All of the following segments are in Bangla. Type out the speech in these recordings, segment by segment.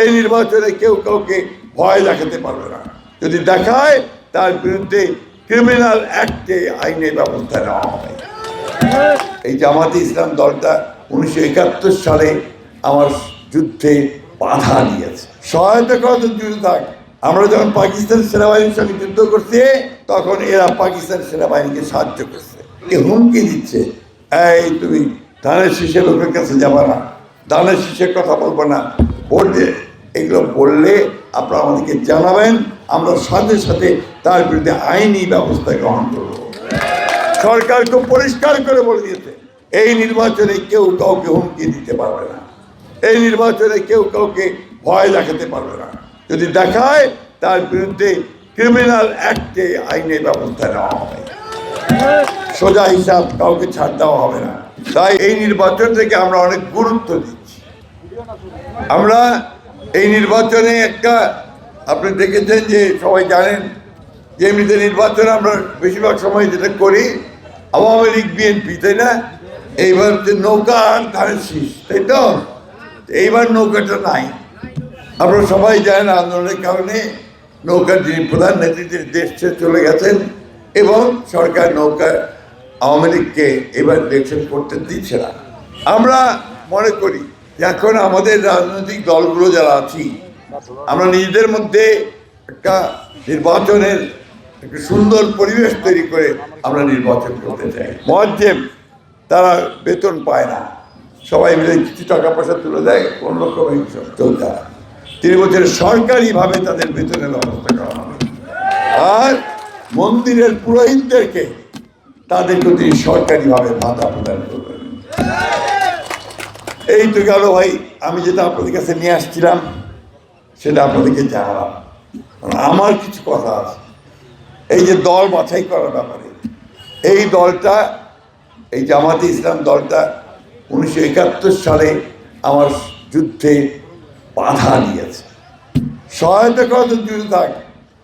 এই নির্বাচনে কেউ কাউকে ভয় দেখাতে পারবে না। যদি দেখায় তার বিরুদ্ধে ক্রিমিনাল অ্যাক্টে আইনে ব্যবস্থা নেওয়া হবে। এই জামাতে ইসলাম দলটা 1971 সালে আমার যুদ্ধে বাধা দিয়েছে, সহায়তা করার জন্য থাক। আমরা যখন পাকিস্তান সেনাবাহিনীর সঙ্গে যুদ্ধ করছি তখন এরা পাকিস্তান সেনাবাহিনীকে সাহায্য করছে। হুমকি দিচ্ছে, এই তুমি ধানের শীষের লোকের কাছে যাবা না, ধানের শীষের কথা বলবো না, ভোট দিয়ে এগুলো বললে আপনারা আমাদেরকে জানাবেন, আমরা সাথে সাথে তার বিরুদ্ধে আইনি ব্যবস্থা গ্রহণ করব। সরকার খুব পরিষ্কার করে বলে দিয়েছে, এই নির্বাচনে কেউ কাউকে হুমকি দিতে পারবে না, এই নির্বাচনে কেউ কাউকে ভয় দেখাতে পারবে না। যদি দেখায় তার বিরুদ্ধে ক্রিমিনাল অ্যাক্টে আইনে ব্যবস্থা নেওয়া হবে। সোজা হিসাব, কাউকে ছাড় দেওয়া হবে না। তাই এই নির্বাচন থেকে আমরা অনেক গুরুত্ব দিচ্ছি। আমরা এই নির্বাচনে একটা, আপনি দেখেছেন যে সবাই জানেন যে এমনিতে নির্বাচনে আমরা বেশিরভাগ সময় যেটা করি আওয়ামী লীগ বিএনপি, তাই না? এইবার হচ্ছে নৌকা আর ধানের শীষ, তাই তো? এইবার নৌকাটা নাই। আপনারা সবাই জানেন আন্দোলনের কারণে নৌকার যিনি প্রধান নেতৃত্ব দেশ ছেড়ে চলে গেছেন এবং সরকার নৌকা আওয়ামী লীগকে এবার ইলেকশন করতে দিচ্ছে না। আমরা মনে করি যে এখন আমাদের রাজনৈতিক দলগুলো যারা আছি আমরা নিজেদের মধ্যে একটা নির্বাচনের একটা সুন্দর পরিবেশ তৈরি করে আমরা নির্বাচন করতে চাই। মুয়াজ্জেম তারা বেতন পায় না, সবাই মিলে কিছু টাকা পয়সা তুলে দেয়, কোন রকম চলতে হয়। 3 বছরে সরকারিভাবে তাদের বেতনের ব্যবস্থা করা হবে। আর মন্দিরের পুরোহিতদেরকে তাদেরকে তিনি সরকারিভাবে ভাতা প্রদান করবেন। এই তো গেল ভাই, আমি যেটা আপনাদের কাছে নিয়ে আসছিলাম সেটা আপনাদেরকে জানালাম। আমার কিছু কথা আছে এই যে দল বাছাই করার ব্যাপারে। এই দলটা, এই জামাতে ইসলাম দলটা 1971 সালে আমার যুদ্ধে বাধা দিয়েছে, সহায়তা করার জন্য থাক।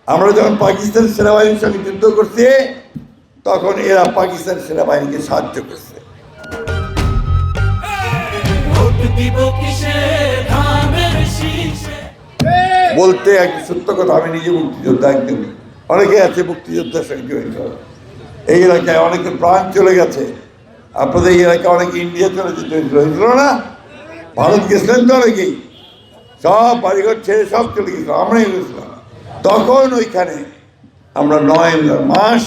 আমরা যখন পাকিস্তান সেনাবাহিনীর সঙ্গে যুদ্ধ করছি তখন এরা পাকিস্তান সেনাবাহিনীকে সাহায্য করছে। বলতে এক সত্য কথা, আমি নিজে মুক্তিযোদ্ধা, একদম অনেকে আছে মুক্তিযোদ্ধার সঙ্গে জড়িত। এই এলাকায় অনেকে প্রাণ চলে গেছে। আপনাদের এই এলাকায় অনেকে ইন্ডিয়া চলে যেতে হয়েছিল না? ভারত গেছিলেন তো অনেকেই, সব বাড়িঘর ছেড়ে সব চলে গেছিল, আমরাই গেছিলাম। তখন ওইখানে আমরা 9 মাস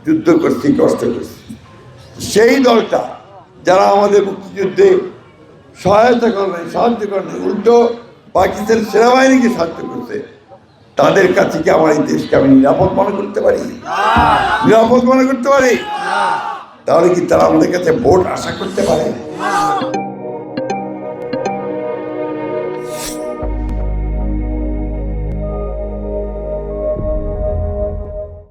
যুদ্ধ করছি, কষ্ট করছি। সেই দলটা যারা আমাদের মুক্তিযুদ্ধে সহায়তা করেন, সাহায্য করেন, উল্টো পাকিস্তান সেনাবাহিনীকে সাহায্য করছে, তাদের কাছে কি আমার এই দেশকে আমি নিরাপদ মনে করতে পারি? নিরাপদ মনে করতে পারি? তাহলে কি তারা আমাদের কাছে ভোট আশা করতে পারে?